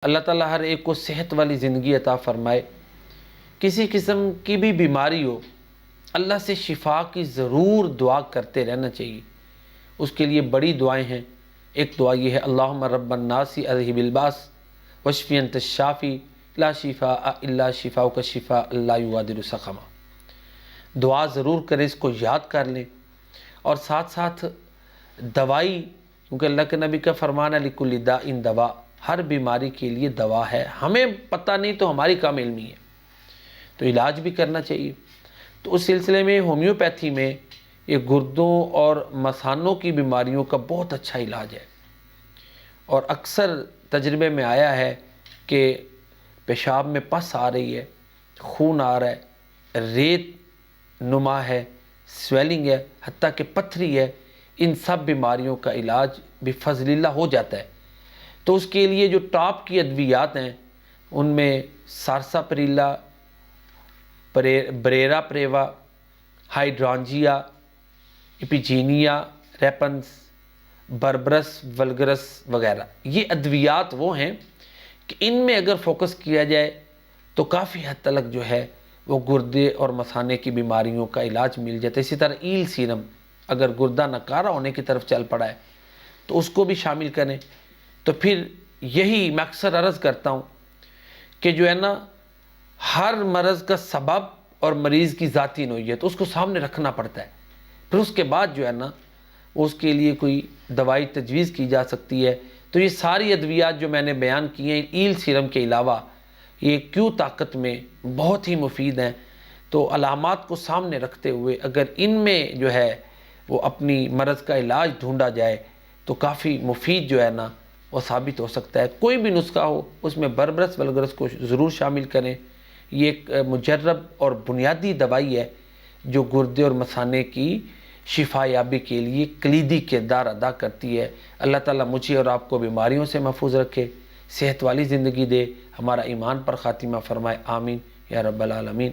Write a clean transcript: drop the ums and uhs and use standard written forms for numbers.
اللہ تعالیٰ ہر ایک کو صحت والی زندگی عطا فرمائے۔ کسی قسم کی بھی بیماری ہو، اللہ سے شفا کی ضرور دعا کرتے رہنا چاہیے۔ اس کے لیے بڑی دعائیں ہیں۔ ایک دعا یہ ہے، اللہم رب الناس اذہب الباس واشف انت الشافی لا شفاء الا شفاؤک شفاء لا یغادر سقما۔ دعا ضرور کریں، اس کو یاد کر لیں، اور ساتھ ساتھ دوائی، کیونکہ اللہ کے نبی کا فرمان ہے لکل داء دوا، ہر بیماری کے لیے دوا ہے۔ ہمیں پتہ نہیں تو ہماری کم علمی ہے، تو علاج بھی کرنا چاہیے۔ تو اس سلسلے میں ہومیوپیتھی میں یہ گردوں اور مثانوں کی بیماریوں کا بہت اچھا علاج ہے، اور اکثر تجربے میں آیا ہے کہ پیشاب میں پس آ رہی ہے، خون آ رہا ہے، ریت نما ہے، سویلنگ ہے، حتیٰ کہ پتھری ہے، ان سب بیماریوں کا علاج بفضل اللہ ہو جاتا ہے۔ تو اس کے لیے جو ٹاپ کی ادویات ہیں ان میں سارسا پریلا، بریرا پریوا، ہائیڈرانجیا، ایپیجینیا ریپنس، بربرس ولگرس وغیرہ، یہ ادویات وہ ہیں کہ ان میں اگر فوکس کیا جائے تو کافی حد تک جو ہے وہ گردے اور مثانے کی بیماریوں کا علاج مل جاتا ہے۔ اسی طرح ایل سیرم، اگر گردہ نکارہ ہونے کی طرف چل پڑا ہے تو اس کو بھی شامل کریں۔ تو پھر یہی میں اکثر عرض کرتا ہوں کہ جو ہے نا، ہر مرض کا سبب اور مریض کی ذاتی نوعیت اس کو سامنے رکھنا پڑتا ہے، پھر اس کے بعد جو ہے نا اس کے لیے کوئی دوائی تجویز کی جا سکتی ہے۔ تو یہ ساری ادویات جو میں نے بیان کی ہیں ایل سیرم کے علاوہ، یہ کیو طاقت میں بہت ہی مفید ہیں۔ تو علامات کو سامنے رکھتے ہوئے اگر ان میں جو ہے وہ اپنی مرض کا علاج ڈھونڈا جائے تو کافی مفید جو ہے نا وہ ثابت ہو سکتا ہے۔ کوئی بھی نسخہ ہو اس میں بربرس ولگرس کو ضرور شامل کریں۔ یہ ایک مجرب اور بنیادی دوائی ہے جو گردے اور مثانے کی شفا یابی کے لیے کلیدی کردار ادا کرتی ہے۔ اللہ تعالیٰ مجھے اور آپ کو بیماریوں سے محفوظ رکھے، صحت والی زندگی دے، ہمارا ایمان پر خاتمہ فرمائے، آمین یا رب العالمین۔